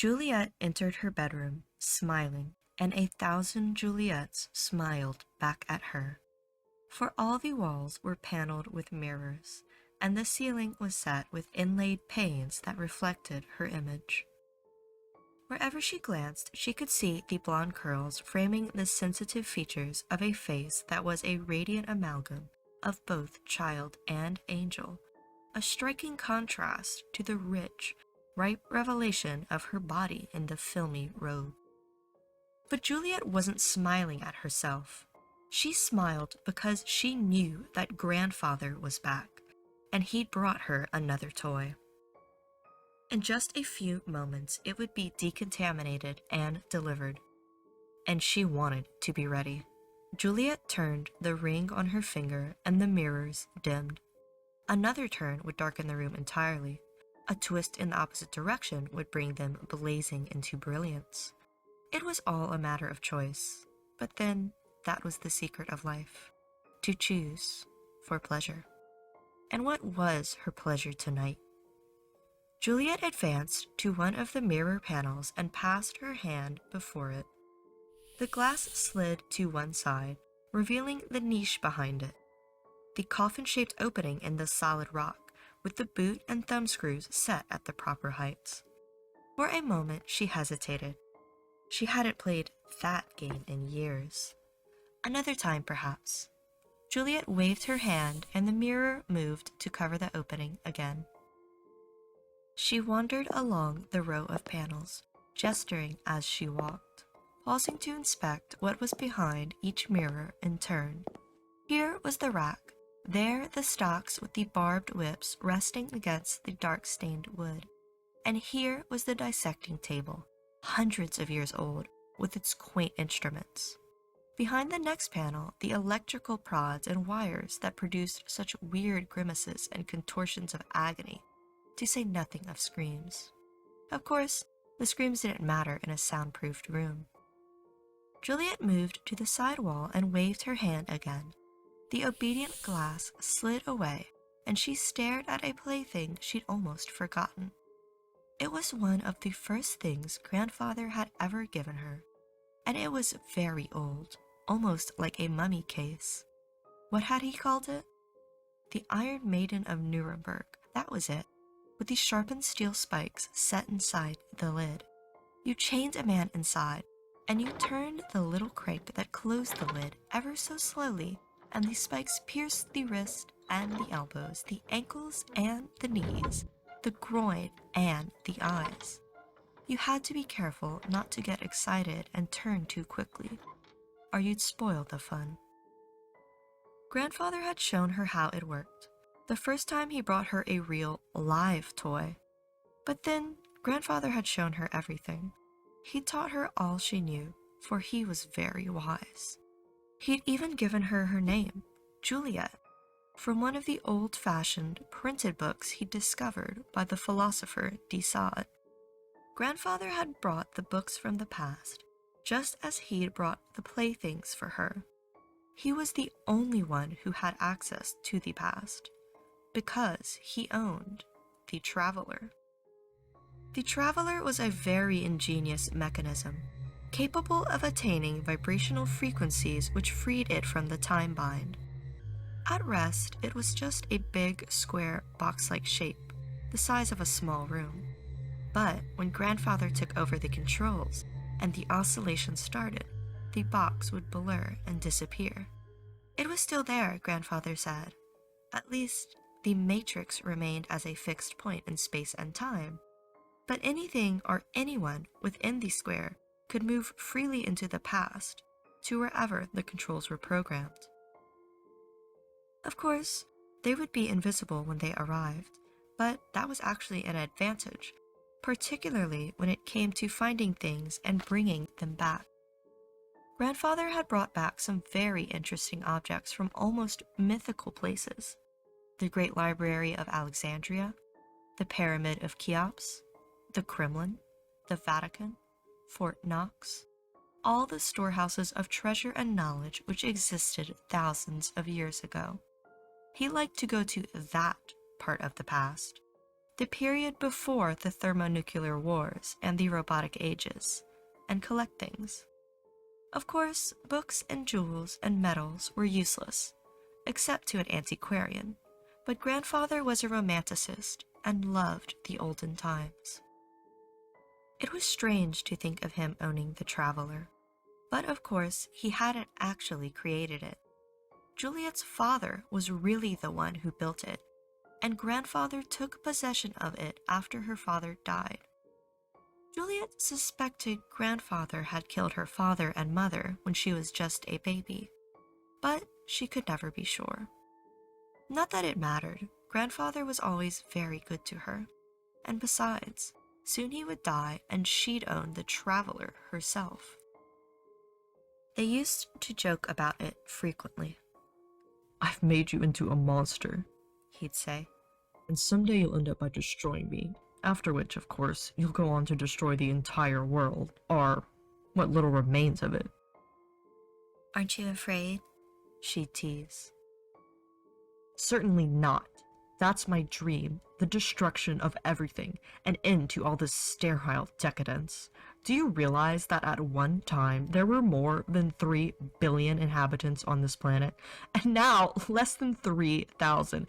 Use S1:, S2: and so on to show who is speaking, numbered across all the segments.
S1: Juliette entered her bedroom, smiling, and 1,000 Juliettes smiled back at her. For all the walls were paneled with mirrors, and the ceiling was set with inlaid panes that reflected her image. Wherever she glanced, she could see the blonde curls framing the sensitive features of a face that was a radiant amalgam of both child and angel, a striking contrast to the rich, ripe revelation of her body in the filmy robe. But Juliette wasn't smiling at herself. She smiled because she knew that grandfather was back, and he'd brought her another toy. In just a few moments, it would be decontaminated and delivered, and she wanted to be ready. Juliette turned the ring on her finger, and the mirrors dimmed. Another turn would darken the room entirely. A twist in the opposite direction would bring them blazing into brilliance. It was all a matter of choice, but then that was the secret of life, to choose for pleasure. And what was her pleasure tonight? Juliette advanced to one of the mirror panels and passed her hand before it. The glass slid to one side, revealing the niche behind it, the coffin-shaped opening in the solid rock, with the boot and thumb screws set at the proper heights. For a moment she hesitated. She hadn't played that game in years. Another time, perhaps. Juliette waved her hand, and the mirror moved to cover the opening again. She wandered along the row of panels, gesturing as she walked, pausing to inspect what was behind each mirror in turn. Here was the rack, there the stocks with the barbed whips resting against the dark-stained wood, and here was the dissecting table, hundreds of years old, with its quaint instruments. Behind the next panel, the electrical prods and wires that produced such weird grimaces and contortions of agony, to say nothing of screams. Of course, the screams didn't matter in a soundproofed room. Juliette moved to the side wall and waved her hand again. The obedient glass slid away, and she stared at a plaything she'd almost forgotten. It was one of the first things grandfather had ever given her, and it was very old, almost like a mummy case. What had he called it? The Iron Maiden of Nuremberg, that was it, with the sharpened steel spikes set inside the lid. You chained a man inside, and you turned the little crank that closed the lid ever so slowly, and the spikes pierced the wrist and the elbows, the ankles and the knees, the groin and the eyes. You had to be careful not to get excited and turn too quickly, or you'd spoil the fun. Grandfather had shown her how it worked, the first time he brought her a real, live toy. But then, grandfather had shown her everything. He taught her all she knew, for he was very wise. He'd even given her her name, Juliette, from one of the old-fashioned printed books he'd discovered by the philosopher De Sade. Grandfather had brought the books from the past, just as he'd brought the playthings for her. He was the only one who had access to the past, because he owned the Traveler. The Traveler was a very ingenious mechanism, capable of attaining vibrational frequencies which freed it from the time bind. At rest, it was just a big, square, box-like shape, the size of a small room. But when grandfather took over the controls and the oscillation started, the box would blur and disappear. It was still there, grandfather said. At least, the matrix remained as a fixed point in space and time. But anything or anyone within the square could move freely into the past, to wherever the controls were programmed. Of course, they would be invisible when they arrived, but that was actually an advantage, particularly when it came to finding things and bringing them back. Grandfather had brought back some very interesting objects from almost mythical places. The Great Library of Alexandria, the Pyramid of Cheops, the Kremlin, the Vatican, Fort Knox, all the storehouses of treasure and knowledge which existed thousands of years ago. He liked to go to that part of the past, the period before the thermonuclear wars and the robotic ages, and collect things. Of course, books and jewels and medals were useless, except to an antiquarian, but grandfather was a romanticist and loved the olden times. It was strange to think of him owning the Traveler, but of course he hadn't actually created it. Juliette's father was really the one who built it, and grandfather took possession of it after her father died. Juliette suspected grandfather had killed her father and mother when she was just a baby, but she could never be sure. Not that it mattered, grandfather was always very good to her, and besides, soon he would die and she'd own the Traveler herself. They used to joke about it frequently.
S2: "I've made you into a monster,"
S1: he'd say,
S2: "and someday you'll end up by destroying me, after which, of course, you'll go on to destroy the entire world, or what little remains of it."
S1: "Aren't you afraid?" she'd tease.
S2: "Certainly not. That's my dream, the destruction of everything, an end to all this sterile decadence. Do you realize that at one time there were more than 3 billion inhabitants on this planet, and now less than 3,000,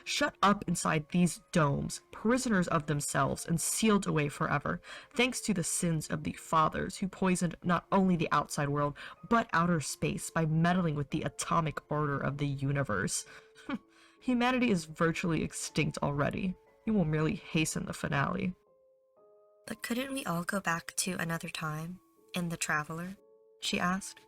S2: shut up inside these domes, prisoners of themselves and sealed away forever, thanks to the sins of the fathers who poisoned not only the outside world, but outer space by meddling with the atomic order of the universe. Humanity is virtually extinct already. You will merely hasten the finale."
S1: "But couldn't we all go back to another time, in the Traveler?" she asked.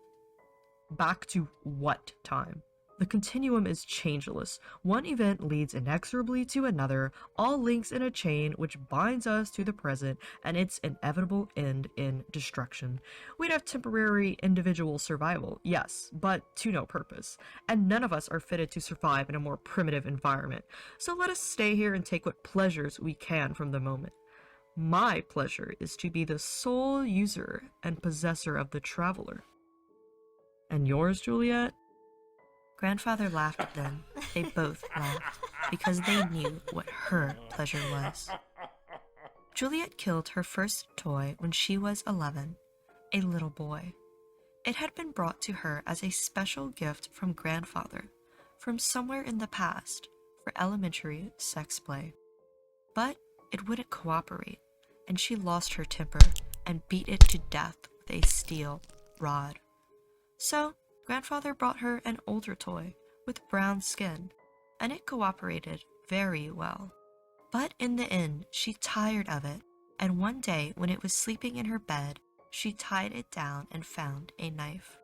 S2: Back to what time? The continuum is changeless. One event leads inexorably to another, all links in a chain which binds us to the present and its inevitable end in destruction. We'd have temporary individual survival, yes, but to no purpose. And none of us are fitted to survive in a more primitive environment. So let us stay here and take what pleasures we can from the moment. My pleasure is to be the sole user and possessor of the Traveler. And yours, Juliette?
S1: Grandfather laughed at them. They both laughed, because they knew what her pleasure was. Juliette killed her first toy when she was 11, a little boy. It had been brought to her as a special gift from grandfather, from somewhere in the past, for elementary sex play. But it wouldn't cooperate, and she lost her temper and beat it to death with a steel rod. So, grandfather brought her an older toy with brown skin, and it cooperated very well. But in the end, she tired of it, and one day when it was sleeping in her bed, she tied it down and found a knife.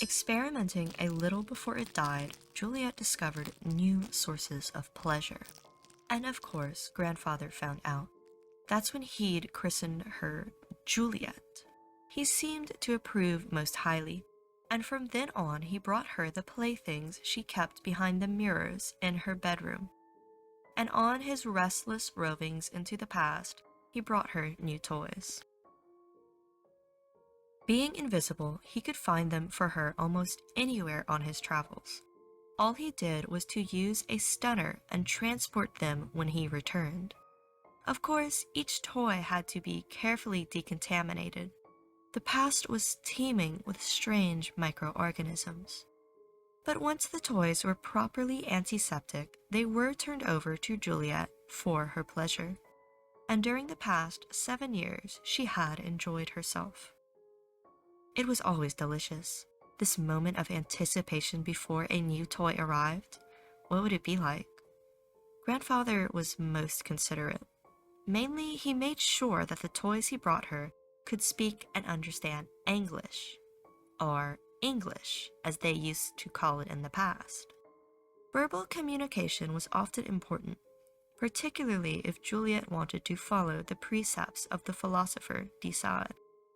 S1: Experimenting a little before it died, Juliette discovered new sources of pleasure. And of course, grandfather found out. That's when he'd christened her Juliette. He seemed to approve most highly, and from then on he brought her the playthings she kept behind the mirrors in her bedroom. And on his restless rovings into the past, he brought her new toys. Being invisible, he could find them for her almost anywhere on his travels. All he did was to use a stunner and transport them when he returned. Of course, each toy had to be carefully decontaminated. The past was teeming with strange microorganisms. But once the toys were properly antiseptic, they were turned over to Juliette for her pleasure. And during the past 7 years, she had enjoyed herself. It was always delicious, this moment of anticipation before a new toy arrived. What would it be like? Grandfather was most considerate. Mainly, he made sure that the toys he brought her could speak and understand English, or English, as they used to call it in the past. Verbal communication was often important, particularly if Juliette wanted to follow the precepts of the philosopher De Sade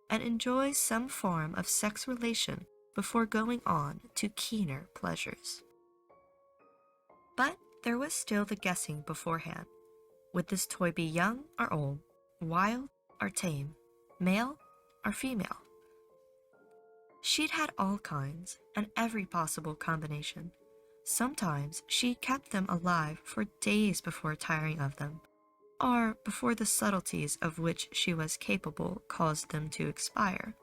S1: and enjoy some form of sex relation before going on to keener pleasures. But there was still the guessing beforehand. Would this toy be young or old, wild or tame, male or female? She'd had all kinds and every possible combination, Sometimes she kept them alive for days before tiring of them, or before the subtleties of which she was capable caused them to expire.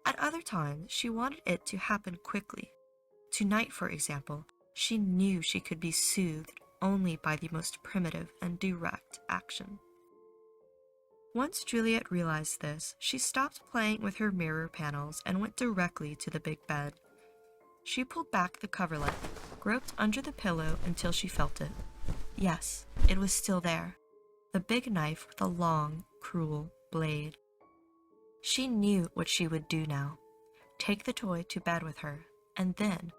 S1: At other times, she wanted it to happen quickly. Tonight, for example, she knew she could be soothed only by the most primitive and direct action. Once Juliette realized this, she stopped playing with her mirror panels and went directly to the big bed. She pulled back the coverlet, groped under the pillow until she felt it. Yes, it was still there. The big knife with a long, cruel blade. She knew what she would do now. Take the toy to bed with her, and then,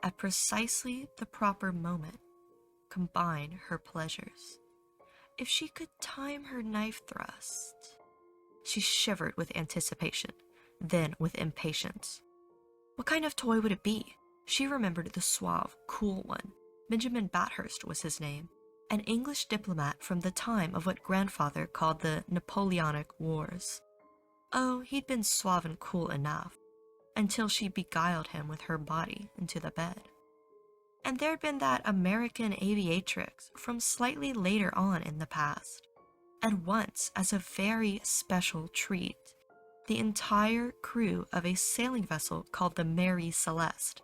S1: at precisely the proper moment, combine her pleasures. If she could time her knife thrust. She shivered with anticipation, then with impatience. What kind of toy would it be? She remembered the suave, cool one. Benjamin Bathurst was his name, an English diplomat from the time of what grandfather called the Napoleonic Wars. Oh, he'd been suave and cool enough, until she beguiled him with her body into the bed. And there'd been that American aviatrix from slightly later on in the past. And once, as a very special treat, the entire crew of a sailing vessel called the Mary Celeste.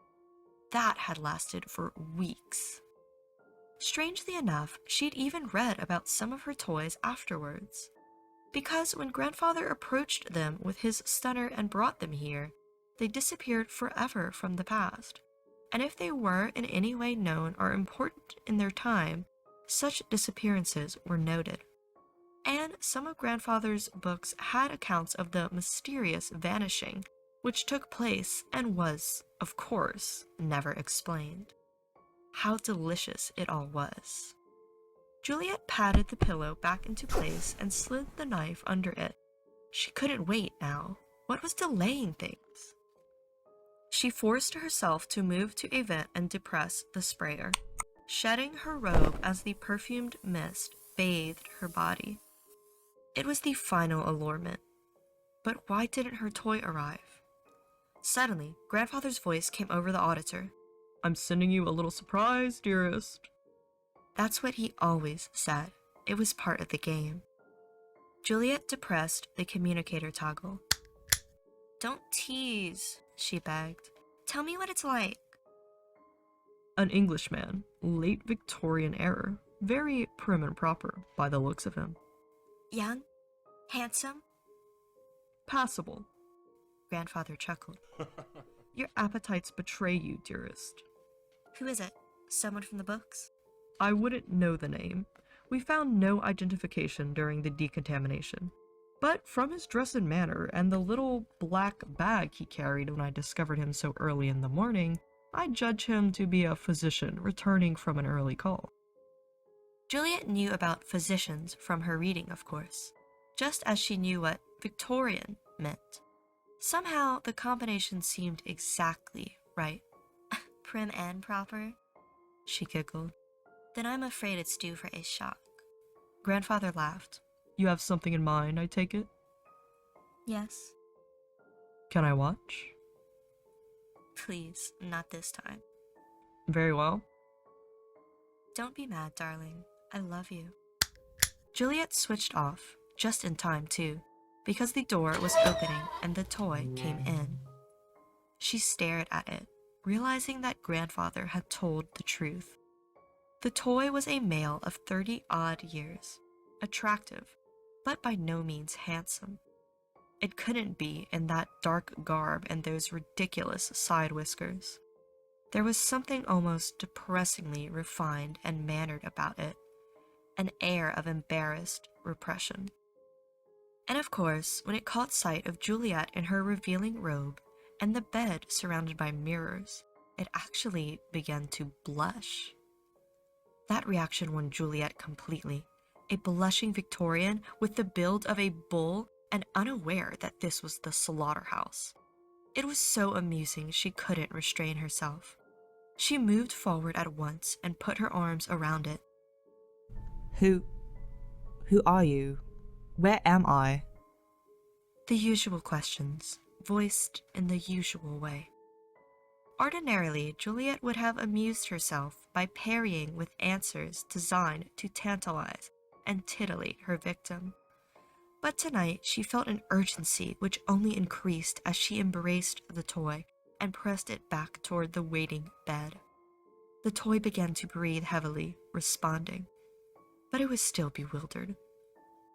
S1: That had lasted for weeks. Strangely enough, she'd even read about some of her toys afterwards. Because when grandfather approached them with his stunner and brought them here, they disappeared forever from the past. And if they were in any way known or important in their time, such disappearances were noted. And some of grandfather's books had accounts of the mysterious vanishing, which took place and was, of course, never explained. How delicious it all was. Juliette patted the pillow back into place and slid the knife under it. She couldn't wait now. What was delaying things? She forced herself to move to a vent and depress the sprayer, shedding her robe as the perfumed mist bathed her body. It was the final allurement. But why didn't her toy arrive? Suddenly, grandfather's voice came over the auditor.
S2: I'm sending you a little surprise, dearest.
S1: That's what he always said. It was part of the game. Juliette depressed the communicator toggle. Don't tease, she begged. Tell me what it's like.
S2: An Englishman, late Victorian era, very prim and proper by the looks of him.
S1: Young? Handsome?
S2: Passable.
S1: Grandfather chuckled.
S2: Your appetites betray you, dearest.
S1: Who is it? Someone from the books?
S2: I wouldn't know the name. We found no identification during the decontamination. But from his dress and manner and the little black bag he carried when I discovered him so early in the morning, I judge him to be a physician returning from an early call.
S1: Juliette knew about physicians from her reading, of course, just as she knew what Victorian meant. Somehow, the combination seemed exactly right. Prim and proper? She giggled. Then I'm afraid it's due for a shock. Grandfather laughed.
S2: You have something in mind, I take it?
S1: Yes.
S2: Can I watch?
S1: Please, not this time.
S2: Very well.
S1: Don't be mad, darling. I love you. Juliette switched off, just in time too, because the door was opening and the toy came in. She stared at it, realizing that grandfather had told the truth. The toy was a male of 30-odd years, attractive, but by no means handsome. It couldn't be in that dark garb and those ridiculous side whiskers. There was something almost depressingly refined and mannered about it, an air of embarrassed repression. And of course, when it caught sight of Juliette in her revealing robe and the bed surrounded by mirrors, it actually began to blush. That reaction won Juliette completely. A blushing Victorian with the build of a bull and unaware that this was the slaughterhouse. It was so amusing she couldn't restrain herself. She moved forward at once and put her arms around it.
S3: Who are you? Where am I?
S1: The usual questions, voiced in the usual way. Ordinarily, Juliette would have amused herself by parrying with answers designed to tantalize and titillate her victim. But tonight she felt an urgency which only increased as she embraced the toy and pressed it back toward the waiting bed. The toy began to breathe heavily, responding, but it was still bewildered.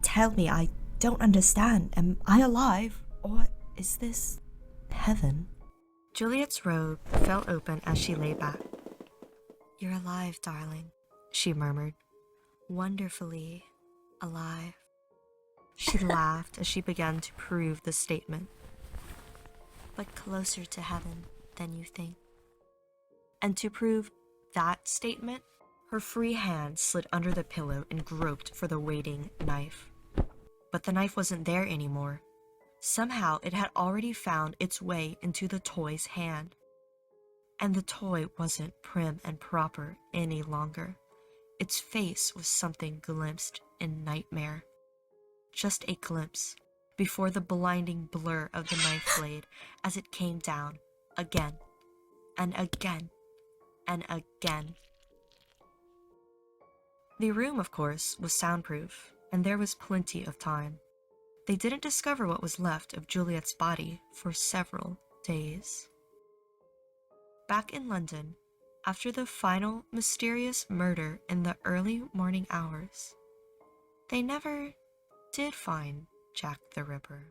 S4: Tell me, I don't understand. Am I alive? Or is this heaven?
S1: Juliette's robe fell open as she lay back. You're alive, darling, she murmured. Wonderfully alive. She laughed as she began to prove the statement. But closer to heaven than you think. And to prove that statement, her free hand slid under the pillow and groped for the waiting knife. But the knife wasn't there anymore. Somehow it had already found its way into the toy's hand. And the toy wasn't prim and proper any longer. Its face was something glimpsed in nightmare. Just a glimpse before the blinding blur of the knife blade as it came down again and again and again. The room, of course, was soundproof, and there was plenty of time. They didn't discover what was left of Juliette's body for several days. Back in London, after the final mysterious murder in the early morning hours, they never did find Jack the Ripper.